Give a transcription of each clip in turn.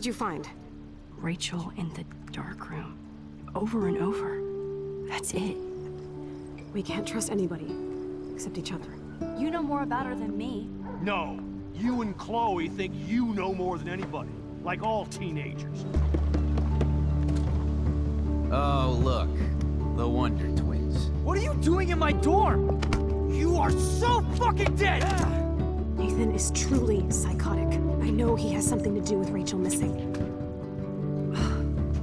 did you find? Rachel in the dark room. Over and over. That's it. We can't trust anybody, except each other. You know more about her than me. No. You and Chloe think you know more than anybody. Like all teenagers. Oh, look. The Wonder Twins. What are you doing in my dorm? You are so fucking dead! Nathan is truly psychotic. I know he has something to do with Rachel missing.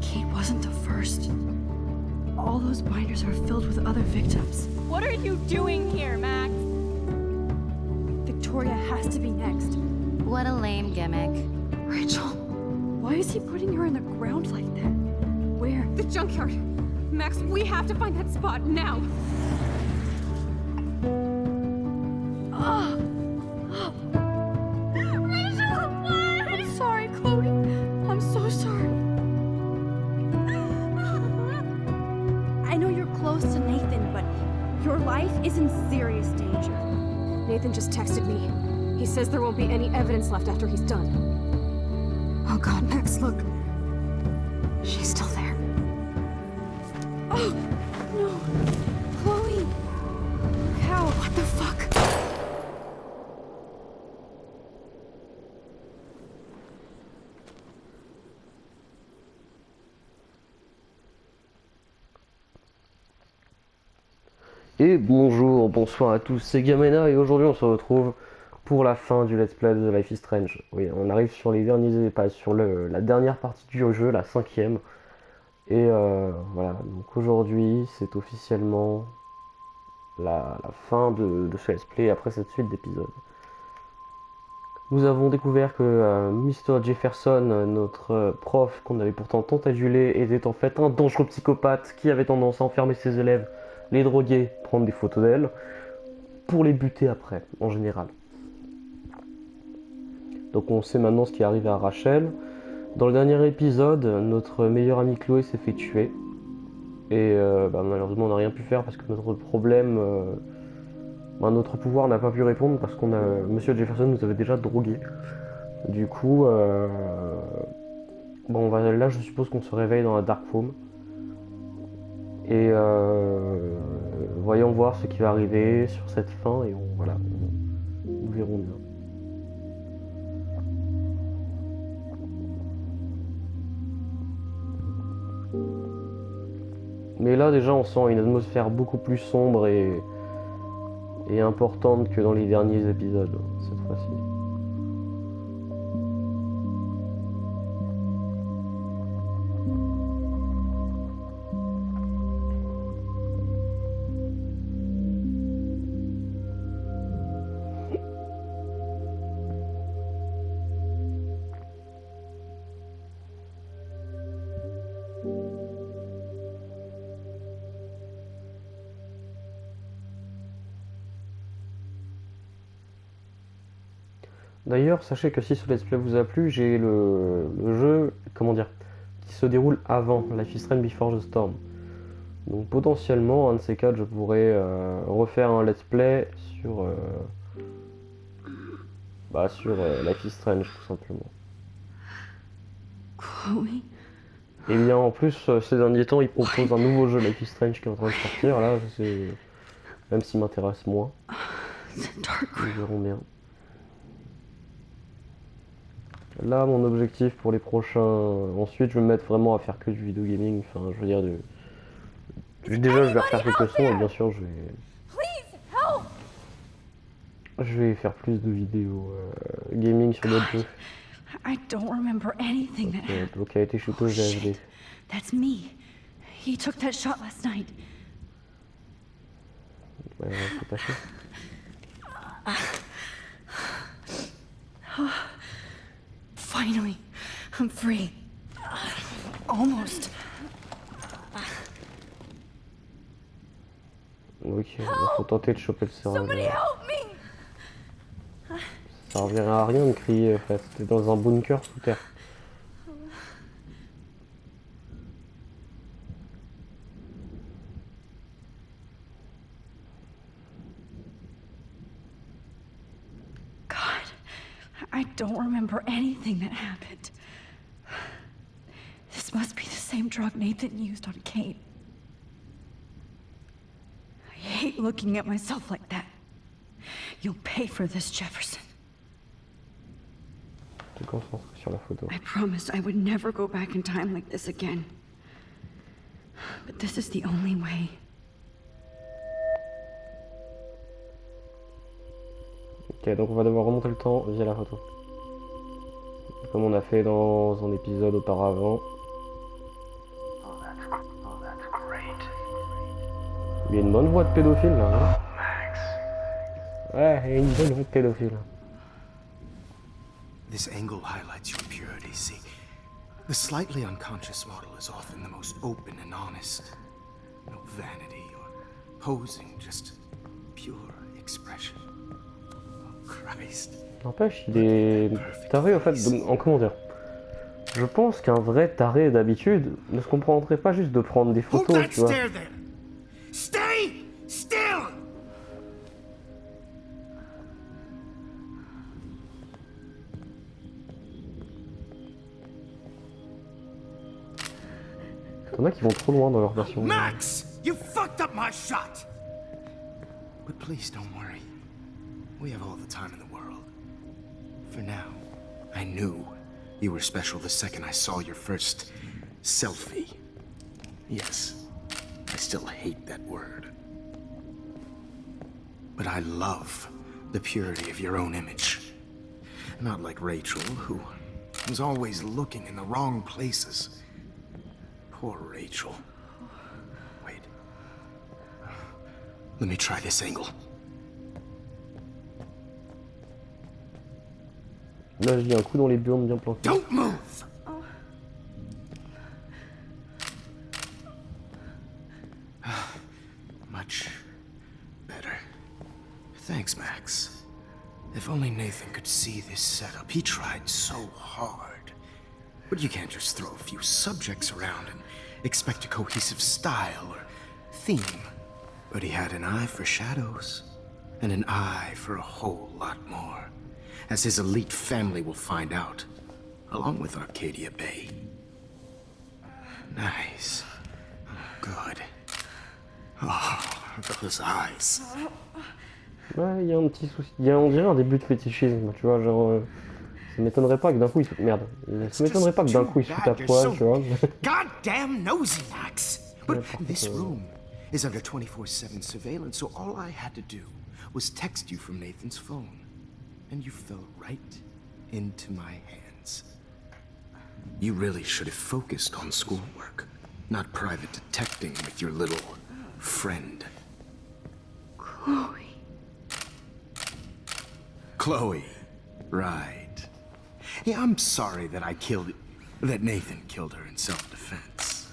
Kate wasn't the first. All those binders are filled with other victims. What are you doing here, Max? Victoria has to be next. What a lame gimmick. Rachel, why is he putting her in the ground like that? Where? The junkyard. Max, we have to find that spot now. Rachel, what? I'm sorry, Chloe. I'm so sorry. I know you're close to Nathan, but your life is in serious danger. Nathan just texted me. He says there won't be any evidence left after he's done. Oh God, Max, look. She's still there. Oh, no. Chloe. How? What the fuck? Et bonjour, bonsoir à tous, c'est Gamena et aujourd'hui on se retrouve pour la fin du let's play de Life is Strange. Oui, on arrive sur les derniers pas sur la dernière partie du jeu, la 5e. Et voilà, donc aujourd'hui c'est officiellement la fin de ce let's play après cette suite d'épisodes. Nous avons découvert que Mr. Jefferson, notre prof qu'on avait pourtant tant adulé, était en fait un dangereux psychopathe qui avait tendance à enfermer ses élèves, les droguer, prendre des photos d'elles, pour les buter après, en général. Donc on sait maintenant ce qui est arrivé à Rachel. Dans le dernier épisode, notre meilleure amie Chloé s'est fait tuer. Et malheureusement on n'a rien pu faire parce que notre problème, notre pouvoir n'a pas pu répondre parce qu'on a Monsieur Jefferson nous avait déjà drogué. Du coup, là je suppose qu'on se réveille dans la dark room. Et voyons voir ce qui va arriver sur cette fin et nous verrons bien. Mais là déjà on sent une atmosphère beaucoup plus sombre et importante que dans les derniers épisodes cette fois-ci. D'ailleurs, sachez que si ce let's play vous a plu, j'ai le jeu, qui se déroule avant Life is Strange Before the Storm. Donc potentiellement, un de ces quatre, je pourrais refaire un let's play sur Life is Strange, tout simplement. Chloe. Et bien en plus, ces derniers temps, ils proposent un nouveau jeu Life is Strange qui est en train de sortir. Là, même s'il m'intéresse moins. Nous verrons bien. Là, mon objectif pour les prochains... Ensuite, je vais me mettre vraiment à faire que du vidéo gaming. Enfin, je veux dire, déjà, je vais refaire quelques sons et bien sûr, je vais faire plus de vidéos gaming sur d'autres jeux. I don't remember anything that happened. Donc, a été shooté au GFD. That's me. He took that shot last night. Ouais, c'est pas sûr. Finally, I'm free. Almost. Ok, il faut tenter de choper le serveur. Ça servirait à rien de crier en fait, t'es dans un bunker sous terre. God, I don't remember anything that happened. same drug Nathan used on Kate. I hate looking at myself like that. You'll pay for this, Jefferson. Te concentres sur la photo. I promised I would never go back in time like this again. But this is the only way. Ok, donc on va devoir remonter le temps via la photo. Comme on a fait dans un épisode auparavant. Il y a une bonne voix de pédophile là, hein. Ouais, il y a une bonne voix de pédophile. This angle highlights your purity, see? The slightly unconscious model is often the most open and honest. No vanity or posing, just pure expression. Oh, Christ. N'empêche, il est taré en fait, en commentaire. Je pense qu'un vrai taré d'habitude ne se comprendrait pas juste de prendre des photos, tu vois. Stay still! T'en as qui vont trop loin dans leur version. Max! You fucked up my shot! But please don't worry. We have all the time in the world. For now, I knew you were special the second I saw your first selfie. Yes, I still hate that word. But I love the purity of your own image. Not like Rachel, who was always looking in the wrong places. Poor Rachel. Wait. Let me try this angle. Là, j'ai un coup dans les burnes bien planqués. Don't move! Much better. Thanks, Max. If only Nathan could see this setup. He tried so hard. But you can't just throw a few subjects around and expect a cohesive style or theme. But he had an eye for shadows, and an eye for a whole lot more, as his elite family will find out, along with Arcadia Bay. Nice. Good. Oh, those eyes. Ouais, il y a un petit souci. Il y a, on dirait un début de fétichisme, tu vois, genre... ça m'étonnerait pas que d'un coup il se... Merde. Ça m'étonnerait pas que d'un coup il se fout à poil, tu vois. Goddamn nosy, Max! But this room is under 24/7 surveillance, so all I had to do was text you from Nathan's phone. And you fell right into my hands. You really should have focused on schoolwork, not private detecting with your little friend. Chloe, right. Yeah, I'm sorry that that Nathan killed her in self-defense.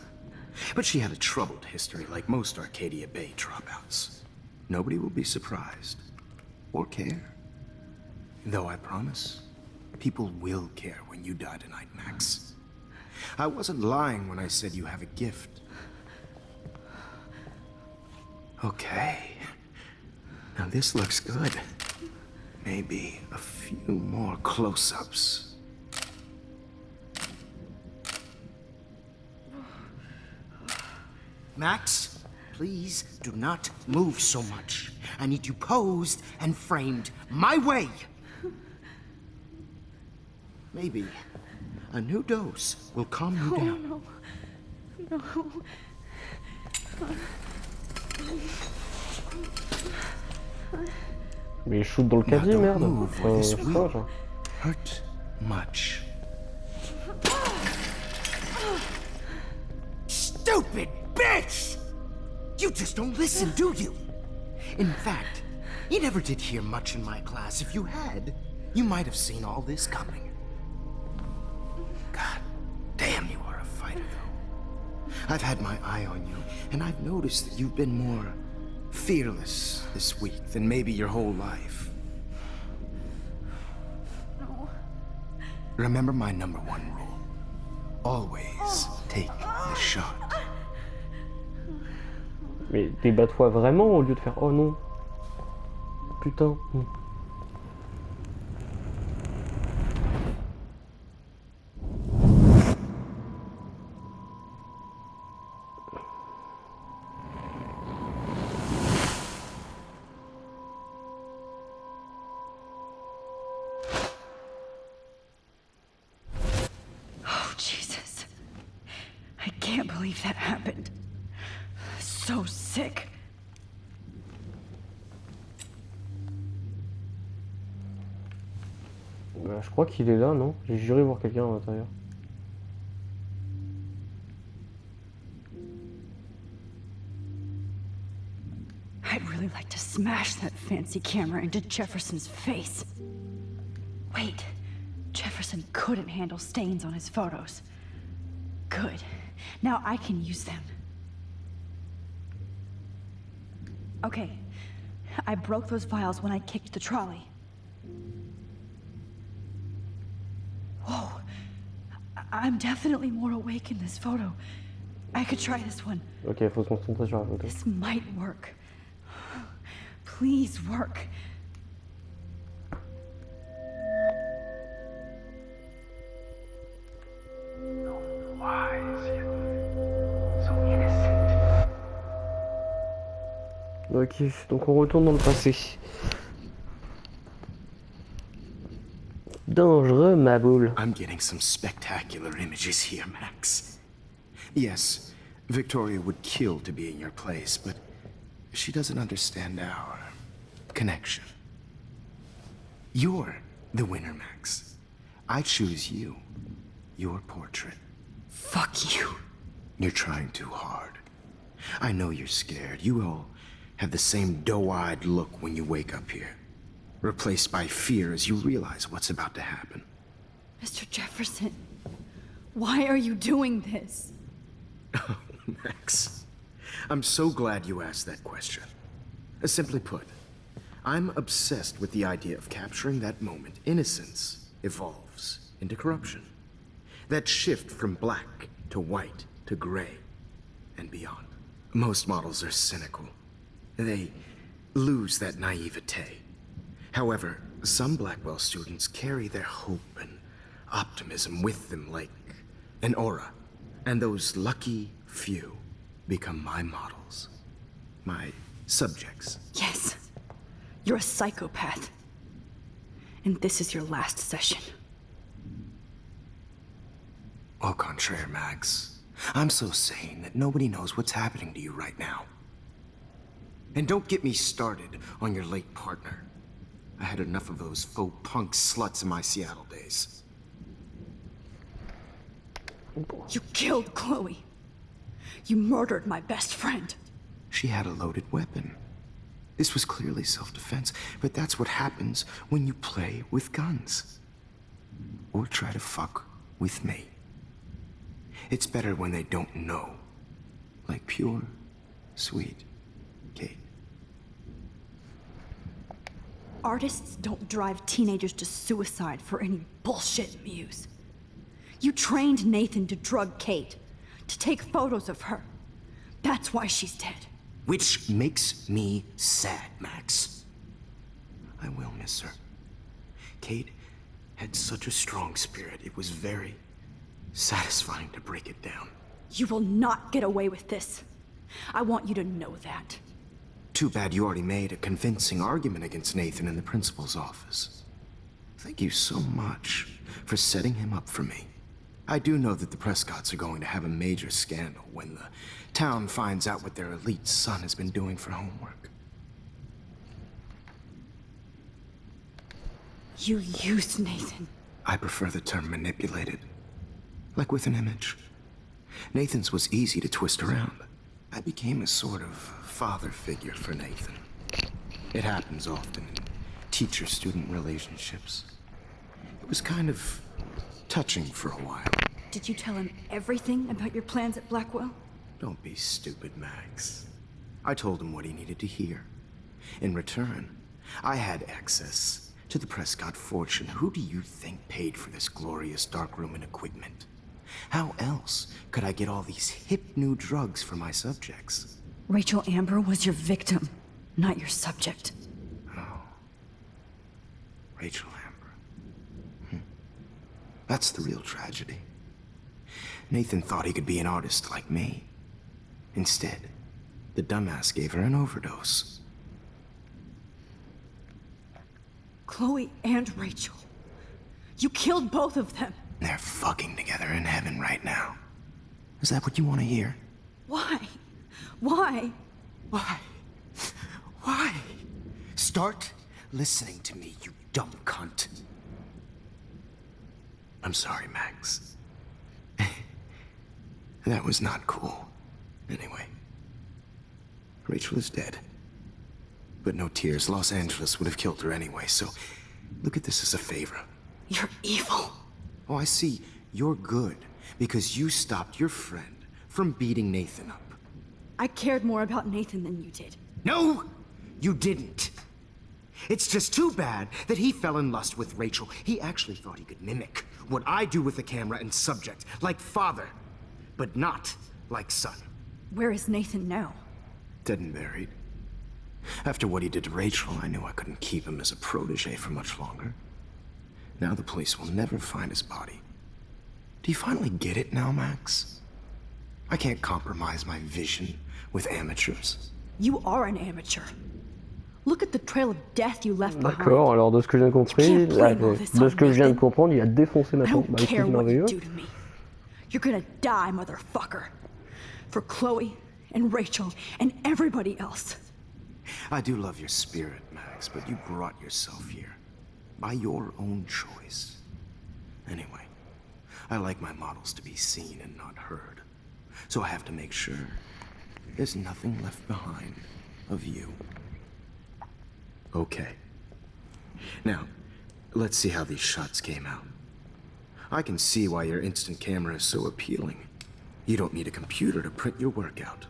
But she had a troubled history like most Arcadia Bay dropouts. Nobody will be surprised, or care. Though I promise, people will care when you die tonight, Max. I wasn't lying when I said you have a gift. Okay. Now this looks good. Maybe a few more close-ups. Max, please do not move so much. I need you posed and framed my way. Maybe a new dose will calm you down. No. Mais il shoot dans le caddie, merde. C'est quoi, genre. Hurt much. Stupid bitch! You just don't listen, do you? In fact, you never did hear much in my class. If you had, you might have seen all this coming. God damn, you are a fighter, though. I've had my eye on you, and I've noticed that you've been more fearless this week than maybe your whole life. No. Remember my #1 rule. Always take the shot. Mais débat-toi vraiment au lieu de faire oh non. Putain. can't believe that happened. So sick. Je crois qu'il est là, non? J'ai juré voir quelqu'un à l'intérieur. I'd really like to smash that fancy camera into Jefferson's face. Wait, Jefferson couldn't handle stains on his photos. Good. Now I can use them. Okay, I broke those files when I kicked the trolley. Whoa, I'm definitely more awake in this photo. I could try this one. Ok, faut se concentrer sur la photo. This might work. Please work. Why is he so innocent? Ok, donc on retourne dans le passé. Dangereux, ma boule. I'm getting some spectacular images here, Max. Yes, Victoria would kill to be in your place, but she doesn't understand our connection. You're the winner, Max. I choose you. Your portrait. Fuck you. You're trying too hard. I know you're scared. You all have the same doe-eyed look when you wake up here. Replaced by fear as you realize what's about to happen. Mr. Jefferson, why are you doing this? Oh, Max. I'm so glad you asked that question. Simply put, I'm obsessed with the idea of capturing that moment innocence evolves into corruption. That shift from black to white to gray and beyond. Most models are cynical. They lose that naivete. However, some Blackwell students carry their hope and optimism with them like an aura. And those lucky few become my models. My subjects. Yes. You're a psychopath. And this is your last session. Au contraire, Max. I'm so sane that nobody knows what's happening to you right now. And don't get me started on your late partner. I had enough of those faux punk sluts in my Seattle days. You killed Chloe. You murdered my best friend. She had a loaded weapon. This was clearly self-defense, but that's what happens when you play with guns. Or try to fuck with me. It's better when they don't know. Like pure, sweet Kate. Artists don't drive teenagers to suicide for any bullshit muse. You trained Nathan to drug Kate, to take photos of her. That's why she's dead. Which makes me sad, Max. I will miss her. Kate had such a strong spirit, it was very satisfying to break it down. You will not get away with this. I want you to know that. Too bad you already made a convincing argument against Nathan in the principal's office. Thank you so much for setting him up for me. I do know that the Prescotts are going to have a major scandal when the town finds out what their elite son has been doing for homework. You used Nathan. I prefer the term manipulated. Like with an image. Nathan's was easy to twist around. I became a sort of father figure for Nathan. It happens often in teacher-student relationships. It was kind of touching for a while. Did you tell him everything about your plans at Blackwell? Don't be stupid, Max. I told him what he needed to hear. In return, I had access to the Prescott fortune. Who do you think paid for this glorious darkroom and equipment? How else could I get all these hip new drugs for my subjects? Rachel Amber was your victim, not your subject. Oh. Rachel Amber. That's the real tragedy. Nathan thought he could be an artist like me. Instead, the dumbass gave her an overdose. Chloe and Rachel. You killed both of them. They're fucking together in heaven right now. Is that what you want to hear? Why? Why? Why? Why? Start listening to me, you dumb cunt. I'm sorry, Max. That was not cool. Anyway, Rachel is dead. But no tears. Los Angeles would have killed her anyway, so look at this as a favor. You're evil. Oh, I see. You're good because you stopped your friend from beating Nathan up. I cared more about Nathan than you did. No, you didn't. It's just too bad that he fell in lust with Rachel. He actually thought he could mimic what I do with the camera and subject, like father, but not like son. Where is Nathan now? Dead and buried. After what he did to Rachel, I knew I couldn't keep him as a protege for much longer. Now the police will never find his body. Do you finally get it now, Max? I can't compromise my vision with amateurs. You are an amateur. Look at the trail of death you left behind. D'accord, alors de ce que je viens de comprendre, il a défoncé ma I tante. don't care what you do to me. You're gonna die, motherfucker. For Chloe and Rachel and everybody else. I do love your spirit, Max, but you brought yourself here. By your own choice. Anyway, I like my models to be seen and not heard. So I have to make sure there's nothing left behind of you. Okay. Now, let's see how these shots came out. I can see why your instant camera is so appealing. You don't need a computer to print your work out.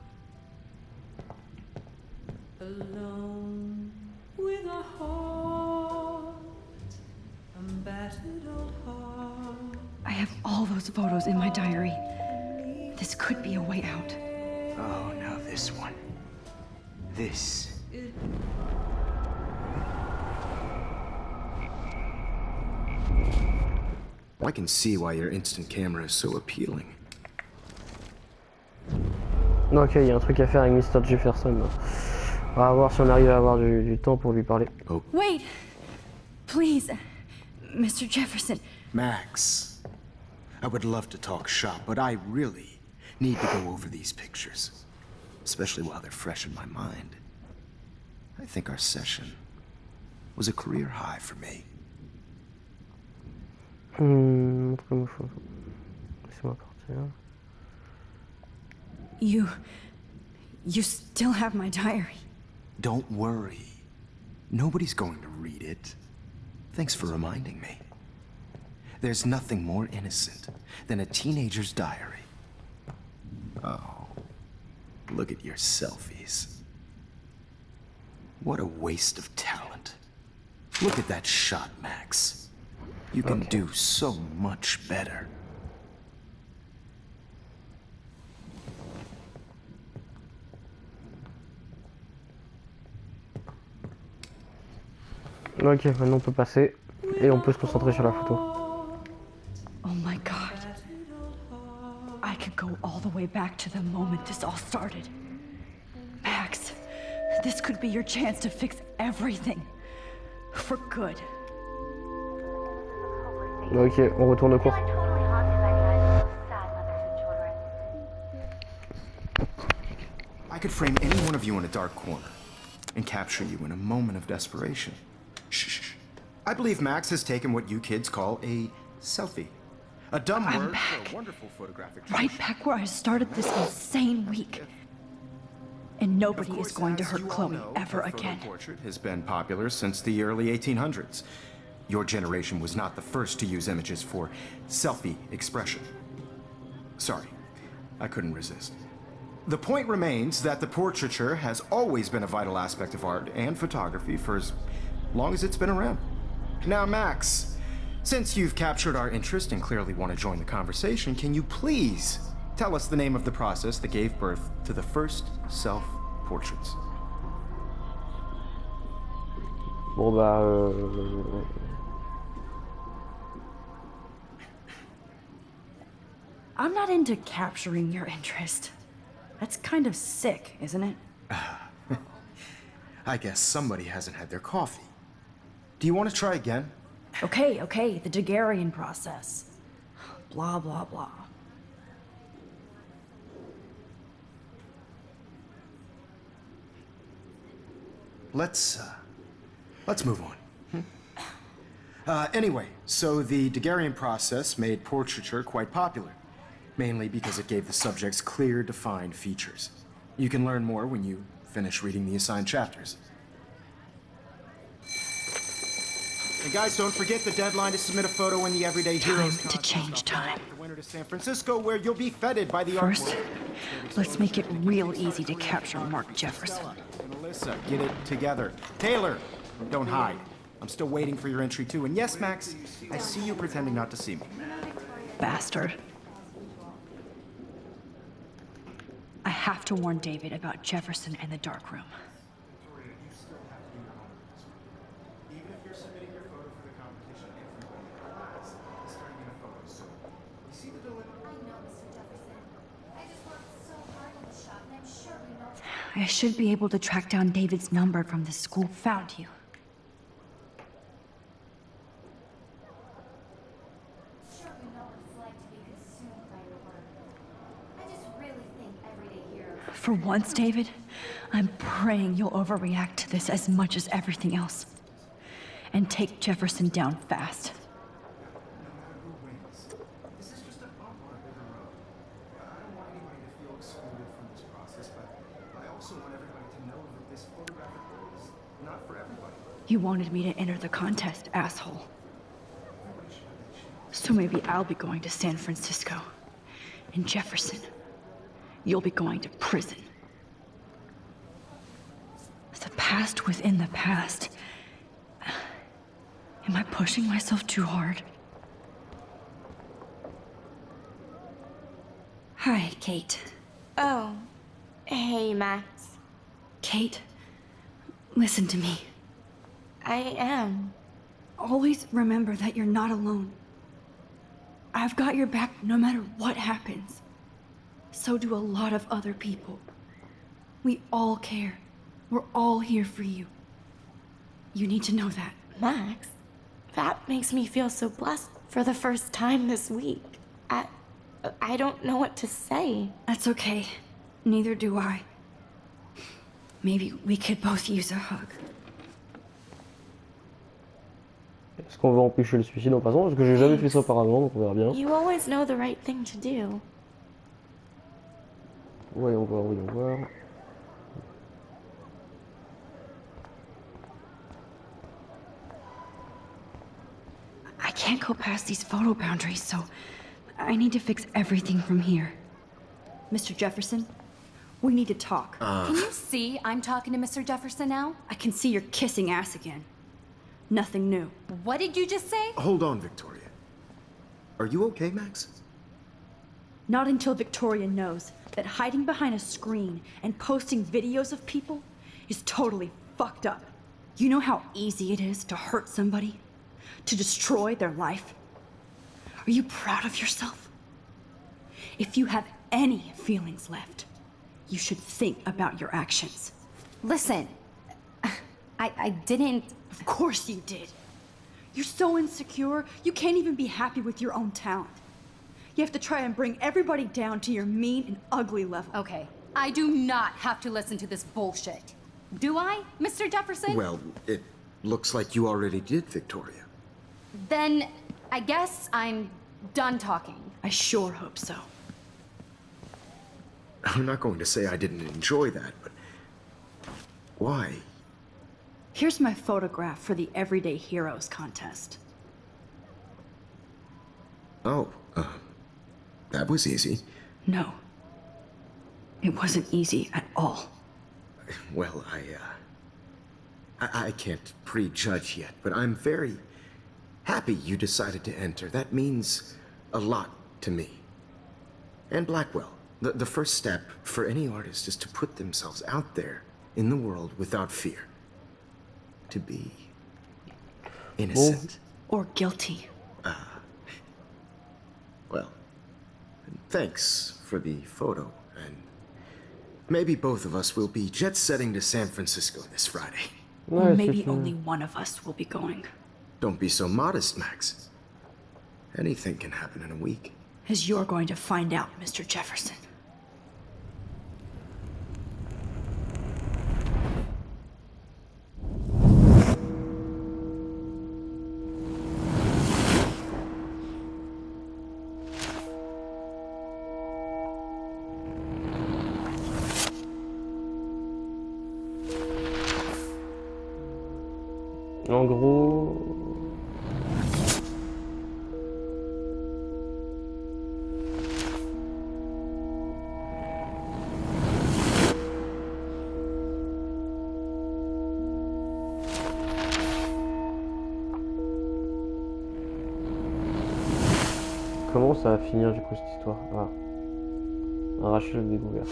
Alone with a heart, a battered old heart. I have all those photos in my diary. This could be a way out. Oh, now this one. This. I can see why your instant camera is so appealing. Ok, il y a un truc à faire avec Mr. Jefferson. On va voir si on arrive à avoir du temps pour lui parler. Oh. Wait! Please, Mr. Jefferson. Max, I would love to talk shop, but I really need to go over these pictures. Especially while they're fresh in my mind. I think our session was a career high for me. Montre-moi photo. Laissez-moi partir. You still have my diary. Don't worry. Nobody's going to read it. Thanks for reminding me. There's nothing more innocent than a teenager's diary. Oh, look at your selfies. What a waste of talent. Look at that shot, Max. You can do so much better. Ok, maintenant on peut passer et on peut se concentrer sur la photo. Oh my god. I could go all the way back to the moment this all started. Max, this could be your chance to fix everything. For good. Ok, on retourne au cours. I could frame any one of you in a dark corner and capture you in a moment of desperation. Shh. I believe Max has taken what you kids call a selfie. A dumb word for a wonderful photographic Right back where I started this insane week. And nobody is going to hurt Chloe ever again. Portrait has been popular since the early 1800s. Your generation was not the first to use images for selfie expression. Sorry, I couldn't resist. The point remains that the portraiture has always been a vital aspect of art and photography for as long as it's been around. Now, Max, since you've captured our interest and clearly want to join the conversation, can you please tell us the name of the process that gave birth to the first self-portraits? Bon bah... I'm not into capturing your interest. That's kind of sick, isn't it? I guess somebody hasn't had their coffee. Do you want to try again? Okay, the Daguerrean process. Blah, blah, blah. let's move on. Anyway, so the Daguerrean process made portraiture quite popular, mainly because it gave the subjects clear, defined features. You can learn more when you finish reading the assigned chapters. And guys, don't forget the deadline to submit a photo in the Everyday Heroes Time to change time. The winter to San Francisco, where you'll be feted by the First, artwork. let's make it real easy to capture Mark Jefferson. And Alyssa, get it together. Taylor, don't hide. I'm still waiting for your entry too. And yes, Max, I see you pretending not to see me. Bastard. I have to warn David about Jefferson and the dark room. I should be able to track down David's number from the school found you. For once, David, I'm praying you'll overreact to this as much as everything else. And take Jefferson down fast. You wanted me to enter the contest, asshole. So maybe I'll be going to San Francisco. And Jefferson, you'll be going to prison. The past within the past. Am I pushing myself too hard? Hi, Kate. Oh, hey, Max. Kate, listen to me. I am. Always remember that you're not alone. I've got your back no matter what happens. So do a lot of other people. We all care. We're all here for you. You need to know that. Max, that makes me feel so blessed for the first time this week. I don't know what to say. That's okay. Neither do I. Maybe we could both use a hug. Est-ce qu'on va empêcher le suicide en passant? Parce que j'ai jamais fait ça auparavant, donc on verra bien. You always know the right thing to do. Voyons voir, voyons voir. I can't go past these photo boundaries, so I need to fix everything from here. Mr. Jefferson, we need to talk. Can you see I'm talking to Mr. Jefferson now? I can see you're kissing ass again. Nothing new. What did you just say? Hold on, Victoria. Are you okay, Max? Not until Victoria knows that hiding behind a screen and posting videos of people is totally fucked up. You know how easy it is to hurt somebody? To destroy their life? Are you proud of yourself? If you have any feelings left, you should think about your actions. Listen, I didn't... Of course you did. You're so insecure, you can't even be happy with your own talent. You have to try and bring everybody down to your mean and ugly level. Okay, I do not have to listen to this bullshit. Do I, Mr. Jefferson? Well, it looks like you already did, Victoria. Then I guess I'm done talking. I sure hope so. I'm not going to say I didn't enjoy that, but why? Here's my photograph for the Everyday Heroes contest. Oh, that was easy. No. It wasn't easy at all. Well, I can't prejudge yet, but I'm very happy you decided to enter. That means a lot to me. And Blackwell. The first step for any artist is to put themselves out there in the world without fear. To be innocent. Or guilty. Well, thanks for the photo, and maybe both of us will be jet-setting to San Francisco this Friday. Or maybe only one of us will be going. Don't be so modest, Max. Anything can happen in a week. As you're going to find out, Mr. Jefferson. En gros... Comment ça va finir du coup cette histoire? Ah. Arracher le découvert.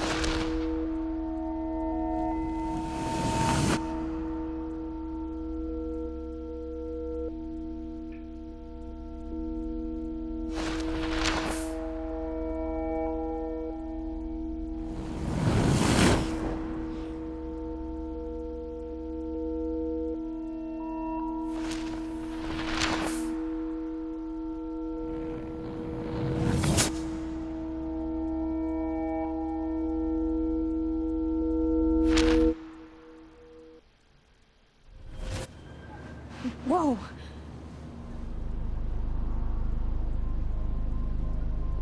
Whoa!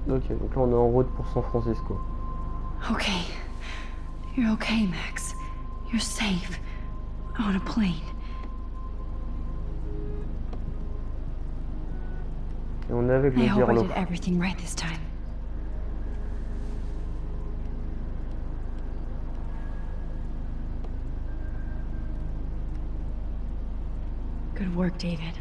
Ok, donc là on est en route pour San Francisco. Okay. You're okay, Max. You're safe. On a plane. Et on est avec I le hope I Dirlo. did everything right this time. Good work, David.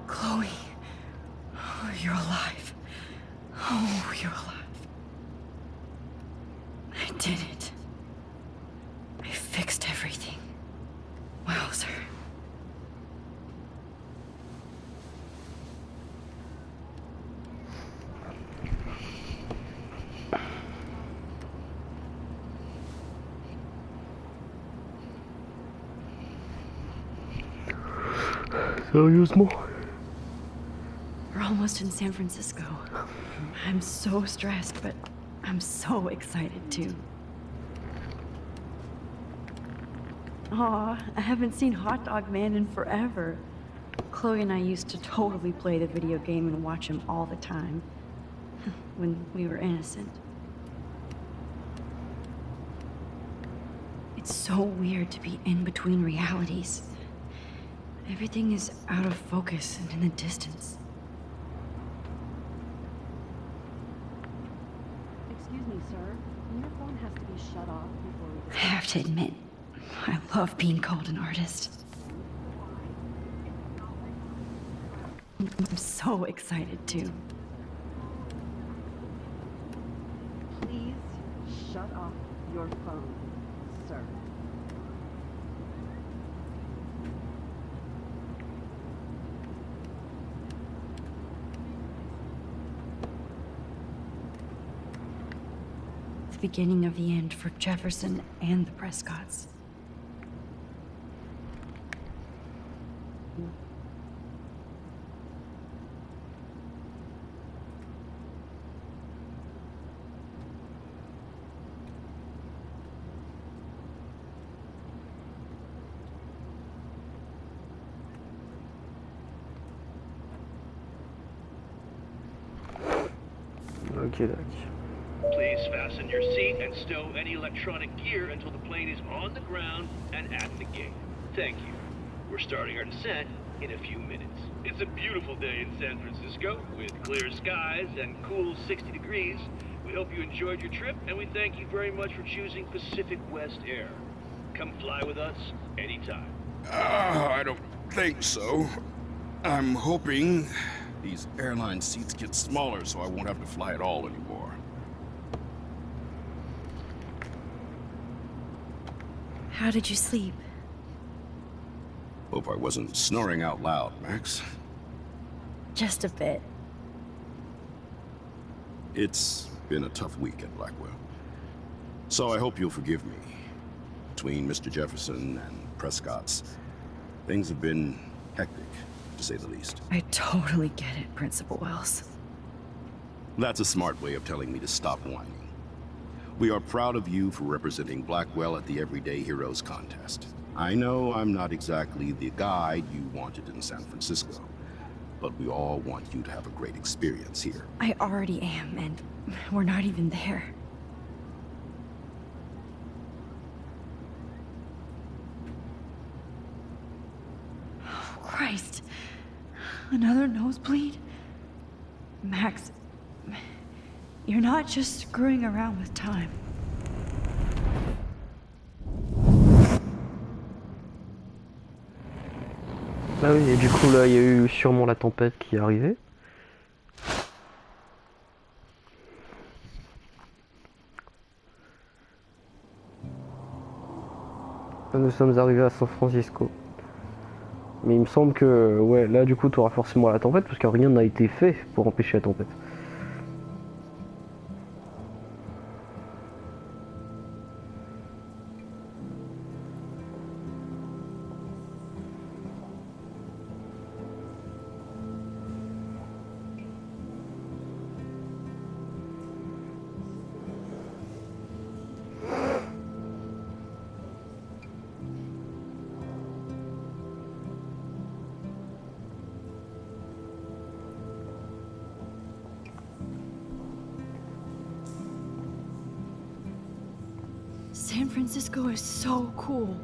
Chloe. Oh, you're alive. Oh, you're alive. I did it. I fixed everything. Wowzer. Sérieusement? We're almost in San Francisco. I'm so stressed, but I'm so excited too. Aw, I haven't seen Hot Dog Man in forever. Chloe and I used to totally play the video game and watch him all the time. When we were innocent. It's so weird to be in between realities. Everything is out of focus and in the distance. Excuse me, sir. Your phone has to be shut off before we... I have to admit, I love being called an artist. I'm so excited too. Please shut off your phone, sir. The beginning of the end for Jefferson and the Prescotts. Ok, d'accord. Please fasten your seat and stow any electronic gear until the plane is on the ground and at the gate. Thank you. We're starting our descent in a few minutes. It's a beautiful day in San Francisco with clear skies and cool 60 degrees. We hope you enjoyed your trip and we thank you very much for choosing Pacific West Air. Come fly with us anytime. I don't think so. I'm hoping these airline seats get smaller so I won't have to fly at all anymore. How did you sleep? Hope I wasn't snoring out loud, Max. Just a bit. It's been a tough week at Blackwell. So I hope you'll forgive me. Between Mr. Jefferson and Prescott's, things have been hectic, to say the least. I totally get it, Principal Wells. That's a smart way of telling me to stop whining. We are proud of you for representing Blackwell at the Everyday Heroes contest. I know I'm not exactly the guide you wanted in San Francisco, but we all want you to have a great experience here. I already am, and we're not even there. Oh, Christ. Another nosebleed? Max, you're not just screwing around with time. Ah oui, et du coup là il y a eu sûrement la tempête qui est arrivée. Là, nous sommes arrivés à San Francisco. Mais il me semble que ouais là du coup tu auras forcément la tempête parce que rien n'a été fait pour empêcher la tempête. San Francisco is so cool.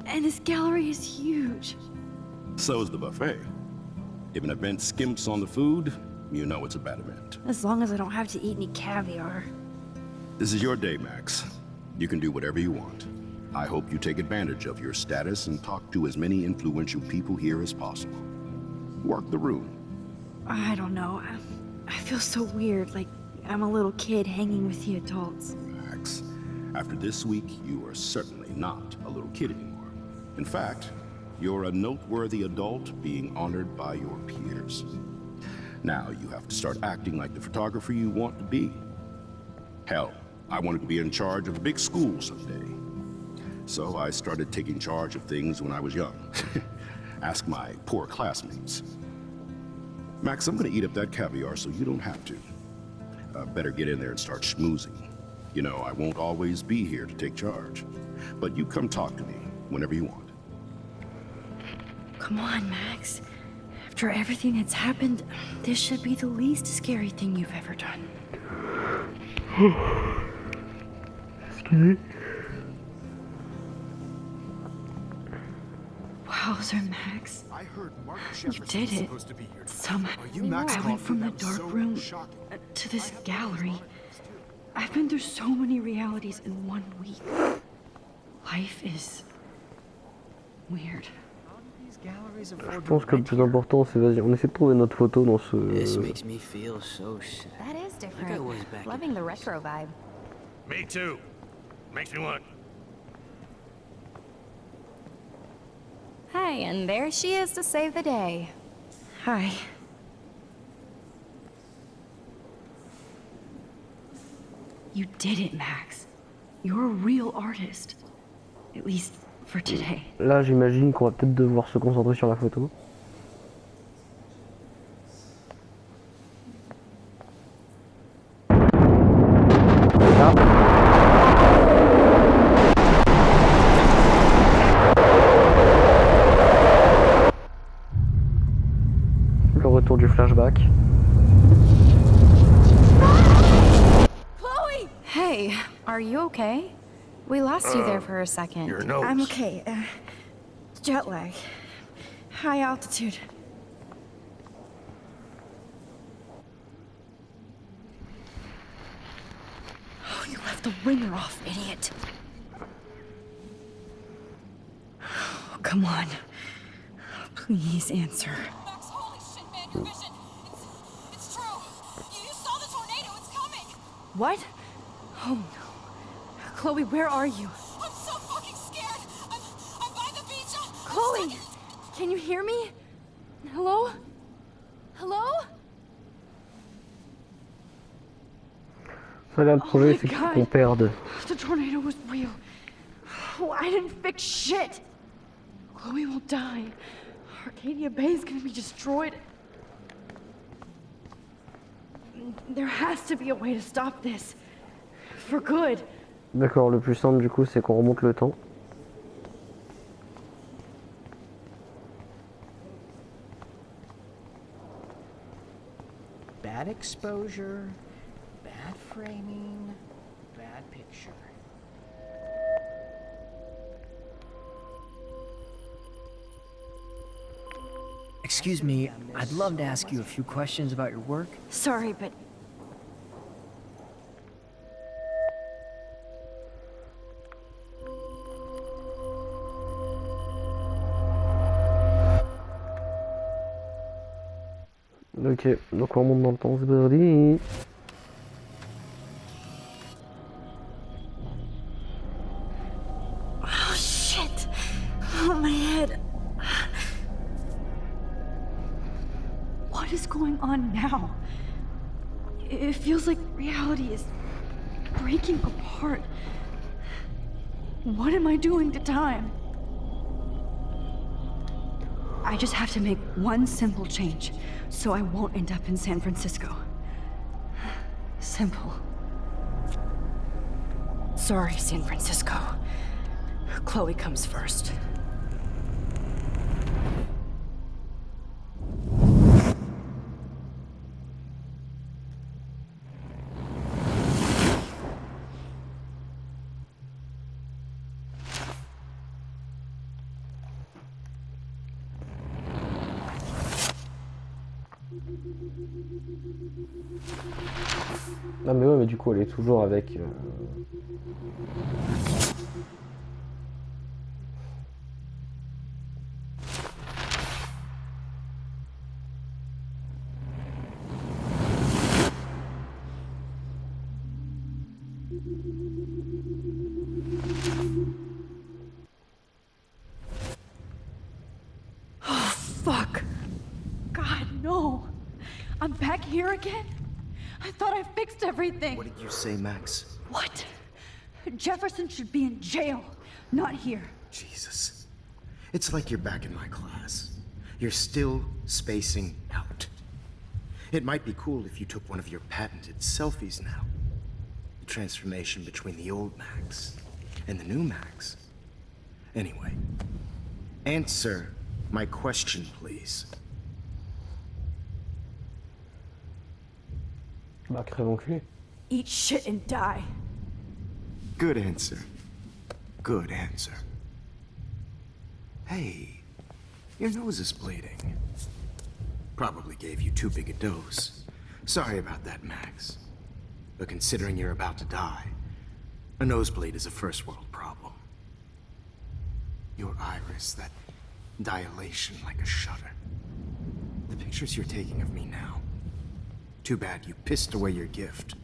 And this gallery is huge. So is the buffet. If an event skimps on the food, you know it's a bad event. As long as I don't have to eat any caviar. This is your day, Max. You can do whatever you want. I hope you take advantage of your status and talk to as many influential people here as possible. Work the room. I don't know. I feel so weird, like I'm a little kid hanging with the adults. Max, after this week, you are certainly not a little kid anymore. In fact, you're a noteworthy adult being honored by your peers. Now you have to start acting like the photographer you want to be. Hell, I wanted to be in charge of a big school someday. So I started taking charge of things when I was young. Ask my poor classmates. Max, I'm gonna eat up that caviar so you don't have to. Better get in there and start schmoozing. You know, I won't always be here to take charge. But you come talk to me whenever you want. Come on, Max. After everything that's happened, this should be the least scary thing you've ever done. Excusez. Wowzer, Max. I heard Mark You did it. Somehow. I went from the dark room to this gallery. I've been through so many realities in 1 week. Life is weird. Je pense que le plus important c'est vas-y, on essaie de trouver notre photo dans ce... This makes me feel so sad. That is different. Like I was back Loving the retro vibe. Me too. Makes me want. Hey, and there she is to save the day. Hi. You did it, Max. You're a real artist. At least for today. Là j'imagine qu'on va peut-être devoir se concentrer sur la photo. Là. Le retour du flashback. Hey, are you okay? We lost you there for a second. Your nose. I'm okay. Jet lag. High altitude. Oh, you left the ringer off, idiot. Oh, come on. Please answer. Max, holy shit, man, your vision. It's true. You saw the tornado. It's coming. What? Oh no. Chloe, where are you? I'm so fucking scared. I'm by the beach. Chloe! Can you hear me? Hello? Hello? Ça là le projet c'est qu'on perde. The tornado was real. Oh, I didn't fix shit. Chloe will die. Arcadia Bay is gonna be destroyed. There has to be a way to stop this. For good. D'accord, le plus simple du coup c'est qu'on remonte le temps. Bad exposure, bad framing, bad picture. Excuse me, I'd love to ask you a few questions about your work. Sorry, but Ok, donc on remonte dans le temps, c'est parti. oh shit! Oh, my head. What is going on now? It feels like reality is breaking apart. What am I doing to time? I just have to make one simple change, so I won't end up in San Francisco. Simple. Sorry, San Francisco. Chloe comes first. Ah mais ouais, mais du coup elle est toujours avec... Oh, fuck. God, no. I'm back here again? I thought I fixed everything. What did you say, Max? What? Jefferson should be in jail, not here. Jesus. It's like you're back in my class. You're still spacing out. It might be cool if you took one of your patented selfies now. The transformation between the old Max and the new Max. Anyway, answer my question, please. Bah crève enculé. Eat shit and die. Good answer. Good answer. Hey, your nose is bleeding. Probably gave you too big a dose. Sorry about that, Max. But considering you're about to die, a nosebleed is a first world problem. Your iris, that dilation like a shutter. The pictures you're taking of me now. Too bad you pissed away your gift.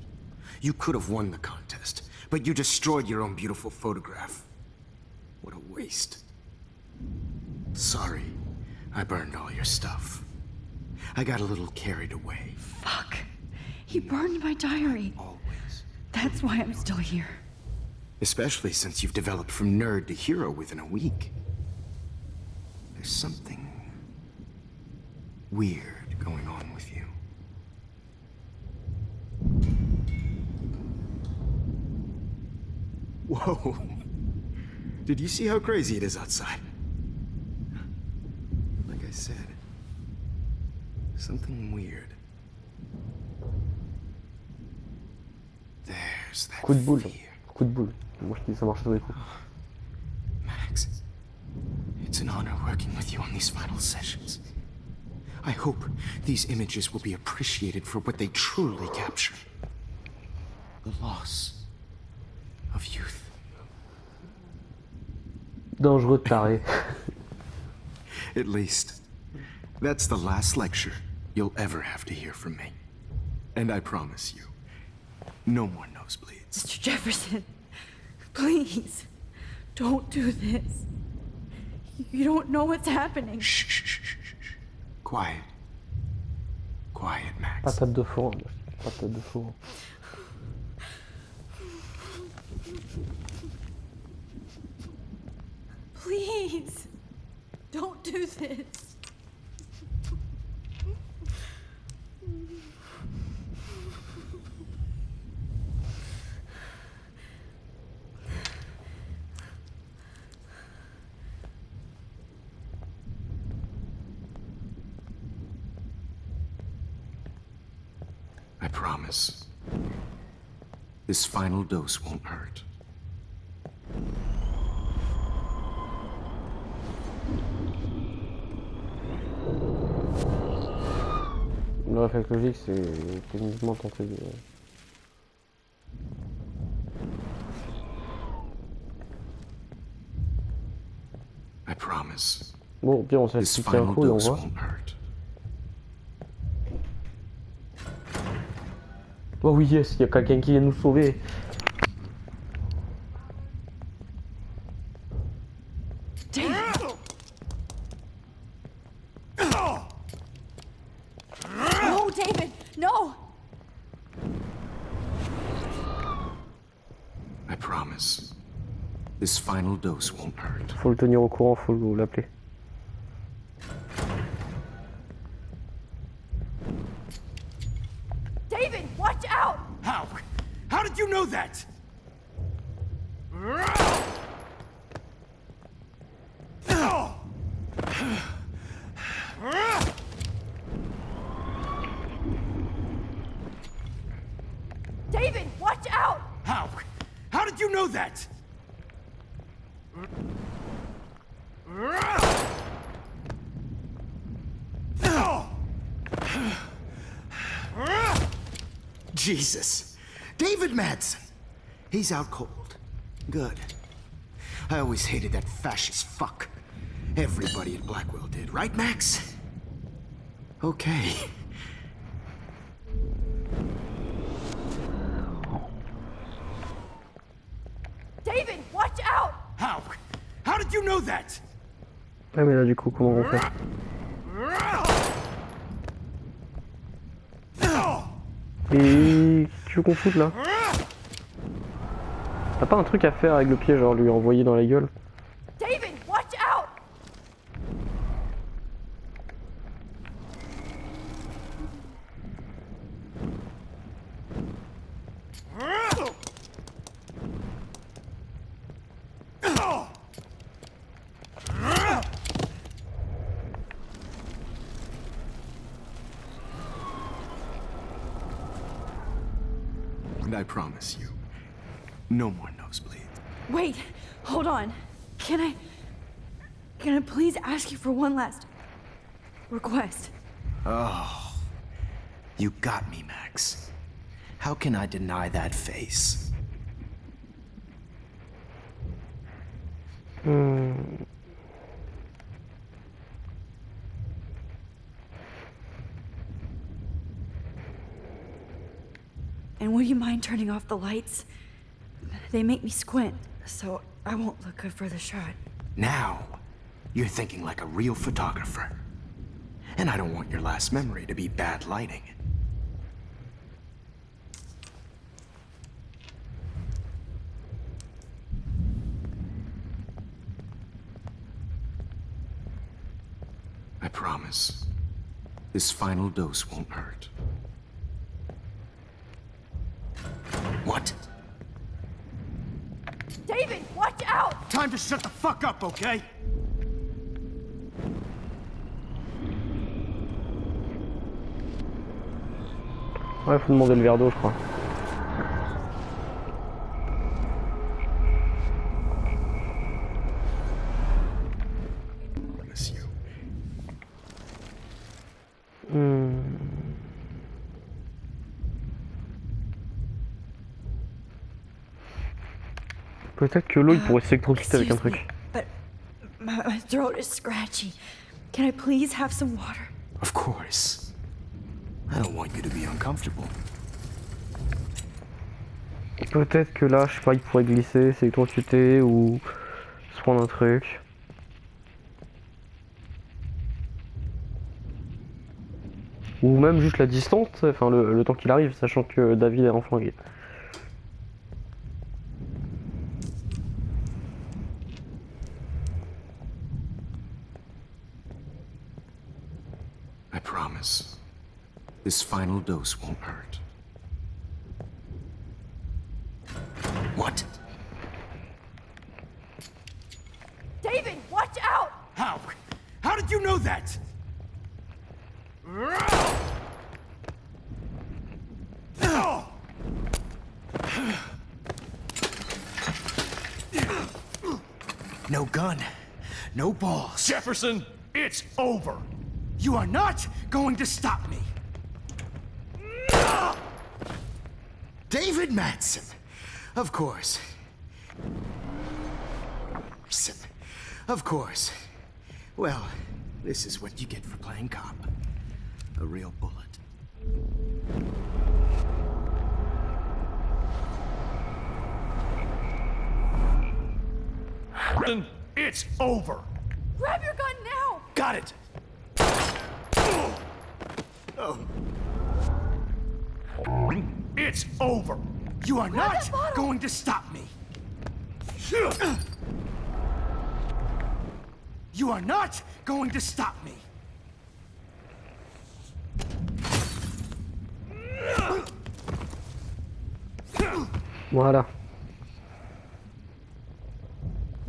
You could have won the contest, but you destroyed your own beautiful photograph. What a waste. Sorry, I burned all your stuff. I got a little carried away. Fuck. He burned my diary. Always. That's why I'm still here. Especially since you've developed from nerd to hero within a week. There's something weird going on with you. Whoa. Did you see how crazy it is outside? Like I said, something weird. There's that Coup de boule. fear. Coup de boule. Moi je dis ça marche sur les coups. Max, it's an honor working with you on these final sessions. I hope these images will be appreciated for what they truly capture. The loss of youth. Dangereux taré. At least, that's the last lecture you'll ever have to hear from me. And I promise you, no more nosebleeds. Mr. Jefferson, please, don't do this. You don't know what's happening. Shh. Quiet. Quiet, Max. Patate de four. Patate de four. Please, don't do this. I promise. This final dose won't hurt. Le réflexe logique, c'est techniquement tenté de... I promise. Bon, bien, on s'est expliqué un coup et on voit. Oh oui, yes, il y a quelqu'un qui vient nous sauver. No, David, no! I promise. This final dose won't hurt. Faut le tenir au courant, faut l'appeler. David, watch out! How? How did you know that? David, watch out! How? How did you know that? Jesus. David Madsen. He's out cold. Good. I always hated that fascist fuck. Everybody at Blackwell did, right, Max? Okay. David, watch out! How? How did you know that? Ah mais là du coup comment on fait? Et tu veux qu'on foute là? T'as pas un truc à faire avec le pied, genre lui envoyer dans la gueule? David, watch out! And I promise you, no more nosebleeds. Wait, hold on. Can I please ask you for one last request? Oh, you got me, Max. How can I deny that face? And would you mind turning off the lights? They make me squint, so I won't look good for the shot. Now, you're thinking like a real photographer. And I don't want your last memory to be bad lighting. I promise. This final dose won't hurt. What? David, watch out! Time to shut the fuck up, okay? Ouais, faut demander le verre d'eau, je crois. Peut-être que l'eau, il pourrait s'électrocuter avec un truc. But my throat is scratchy. Can I please have some water? Of course. I don't want you to be uncomfortable. Peut-être que là, je sais pas, il pourrait glisser, s'électrocuter ou se prendre un truc. Ou même juste la distance, enfin le temps qu'il arrive, sachant que David est enflingué. I promise. This final dose won't hurt. What? David, watch out! How? How did you know that? No gun. No balls. Jefferson, it's over. You are not going to stop me. David Madsen. Of course. Of course. Well, this is what you get for playing cop. A real bullet. It's over. Grab your gun now! Got it. Oh. It's over. You are Grab not that bottle. going to stop me. You are not going to stop me. Voilà.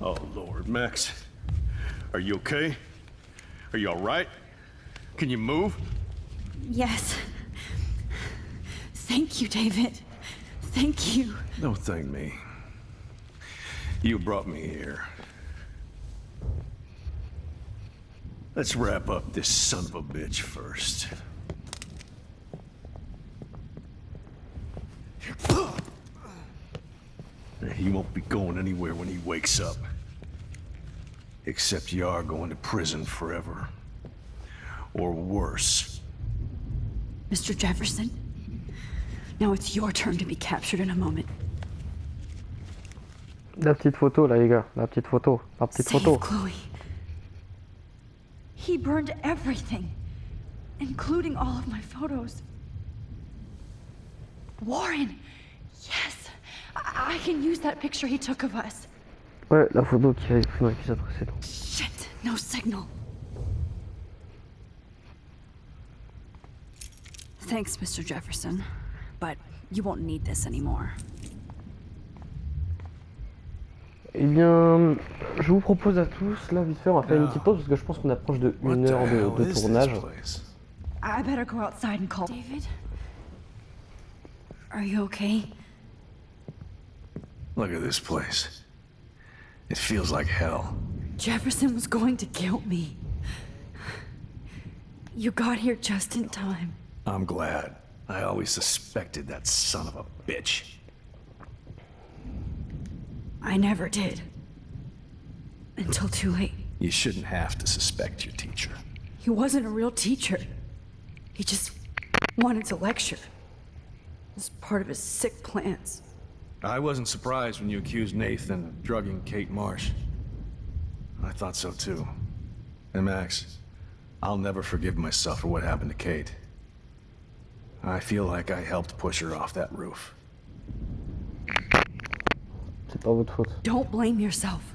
Oh, Lord, Max. Are you okay? Are you all right? Can you move? Yes. Thank you, David. Thank you. Don't thank me. You brought me here. Let's wrap up this son of a bitch first. He won't be going anywhere when he wakes up. Except you are going to prison forever. Or worse. Mr. Jefferson, now it's your turn to be captured in a moment. La petite photo là les gars, la petite photo, la petite Save photo. Chloe. He burned everything, including all of my photos. Warren, yes, I can use that picture he took of us. Ouais, la photo qui avait pris dans l'épisode précédent. Shit, no signal. Thanks, Mr. Jefferson, but you won't need this anymore. Eh bien, je vous propose à tous, là vite fait, on va faire une petite pause parce que je pense qu'on approche de 1 heure de tournage. I better go outside and call David. Are you okay? Look at this place. It feels like hell. Jefferson was going to kill me. You got here just in time. I'm glad. I always suspected that son of a bitch. I never did. Until too late. You shouldn't have to suspect your teacher. He wasn't a real teacher. He just wanted to lecture. It was part of his sick plans. I wasn't surprised when you accused Nathan of drugging Kate Marsh. I thought so too. And Max, I'll never forgive myself for what happened to Kate. I feel like I helped push her off that roof. C'est pas votre faute. Don't blame yourself.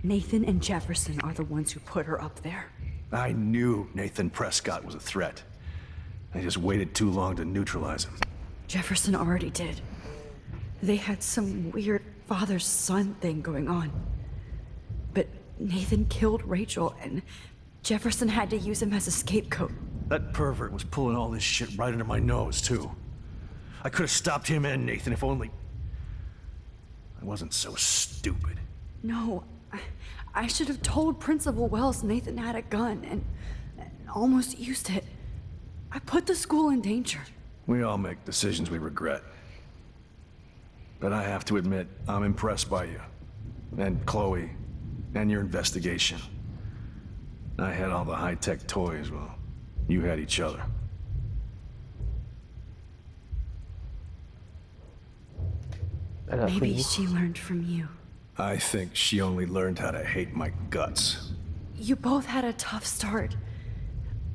Nathan and Jefferson are the ones who put her up there. I knew Nathan Prescott was a threat. I just waited too long to neutralize him. Jefferson already did. They had some weird father-son thing going on. But Nathan killed Rachel, and Jefferson had to use him as a scapegoat. That pervert was pulling all this shit right under my nose, too. I could have stopped him and Nathan if only... I wasn't so stupid. No, I should have told Principal Wells Nathan had a gun and almost used it. I put the school in danger. We all make decisions we regret. But I have to admit, I'm impressed by you. And Chloe. And your investigation. I had all the high-tech toys, well, you had each other. Maybe she learned from you. I think she only learned how to hate my guts. You both had a tough start.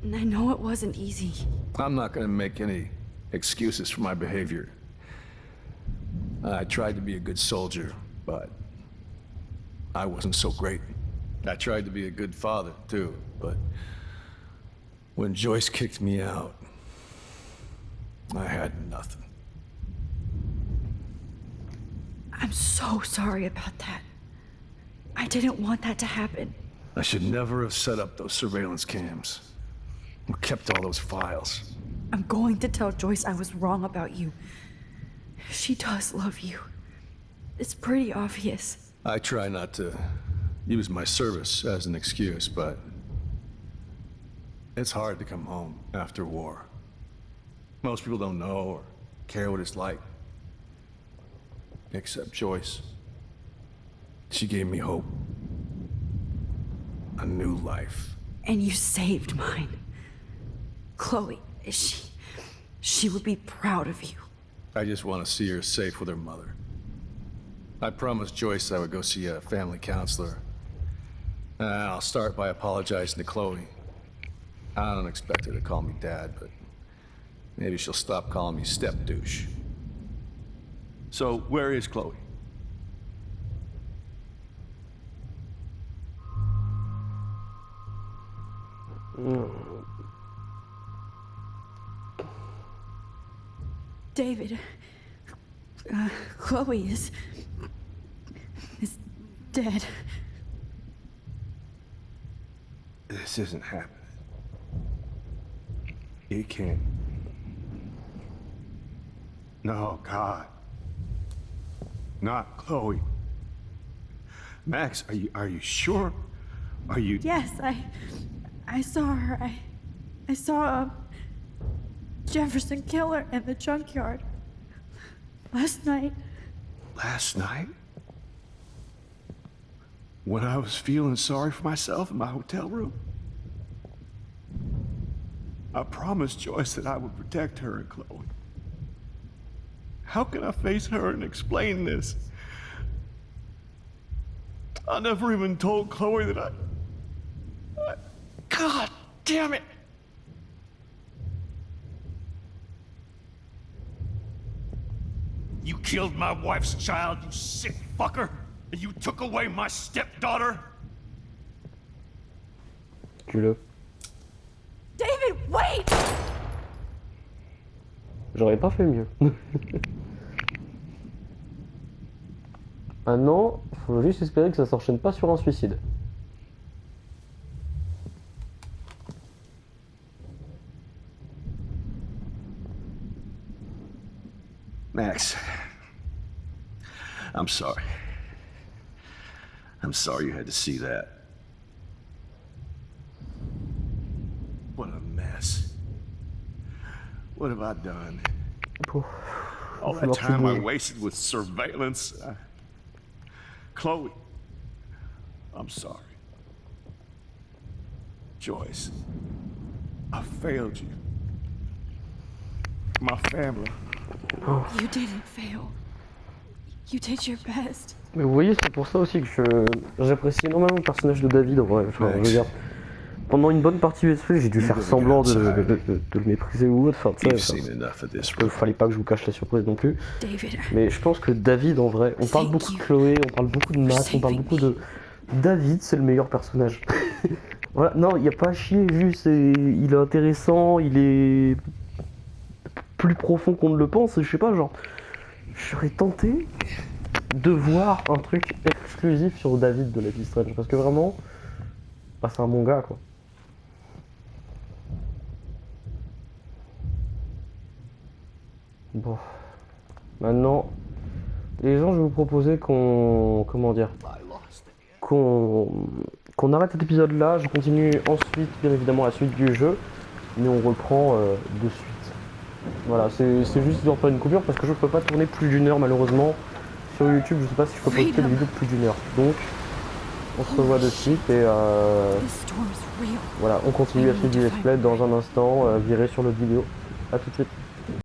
And I know it wasn't easy. I'm not gonna make any excuses for my behavior. I tried to be a good soldier, but I wasn't so great. I tried to be a good father, too, but when Joyce kicked me out, I had nothing. I'm so sorry about that. I didn't want that to happen. I should never have set up those surveillance cams. Or kept all those files. I'm going to tell Joyce I was wrong about you. She does love you. It's pretty obvious. I try not to use my service as an excuse, but it's hard to come home after war. Most people don't know or care what it's like. Except Joyce. She gave me hope. A new life. And you saved mine. Chloe, she would be proud of you. I just want to see her safe with her mother. I promised Joyce I would go see a family counselor. I'll start by apologizing to Chloe. I don't expect her to call me Dad, but maybe she'll stop calling me step-douche. So, where is Chloe? David, Chloe is dead. This isn't happening. It can't. No, God. Not Chloe. Max, are you sure? Are you... Yes, I saw her. I saw Jefferson Killer in the junkyard last night. Last night? When I was feeling sorry for myself in my hotel room? I promised Joyce that I would protect her and Chloe. How can I face her and explain this? I never even told Chloe that I... God damn it! You killed my wife's child, you sick fucker! And you took away my stepdaughter? Tue-le. David, wait! J'aurais pas fait mieux. Maintenant, faut juste espérer que ça s'enchaîne pas sur un suicide. Max, I'm sorry. I'm sorry you had to see that. What a mess. What have I done? All that time I wasted with surveillance. Chloe, I'm sorry. Joyce, I failed you. My family. You didn't fail. You did your best. Mais vous voyez, c'est pour ça aussi que j'apprécie énormément le personnage de David. Ouais, enfin, je veux dire, pendant une bonne partie du let's play, j'ai dû faire semblant de le mépriser ou autre. Enfin, tu sais, il fallait pas que je vous cache la surprise non plus. Mais je pense que David, en vrai, on parle beaucoup de Chloé, on parle beaucoup de Matt, on parle beaucoup de... David, c'est le meilleur personnage. Voilà, non, il n'y a pas à chier, juste, il est intéressant, il est plus profond qu'on ne le pense, je sais pas, genre... Je serais tenté de voir un truc exclusif sur David de Life is Strange, parce que vraiment, bah, c'est un bon gars, quoi. Bon. Maintenant, les gens, je vais vous proposer qu'on... Comment dire, qu'on arrête cet épisode-là. Je continue ensuite, bien évidemment, la suite du jeu, mais on reprend de suite. Voilà, c'est juste de faire une coupure parce que je peux pas tourner plus d'une heure malheureusement sur YouTube. Je sais pas si je peux poster des vidéos de plus d'une heure. Donc, on se revoit de suite et voilà, on continue la suite du let's play dans un instant, viré sur l'autre vidéo. A tout de suite.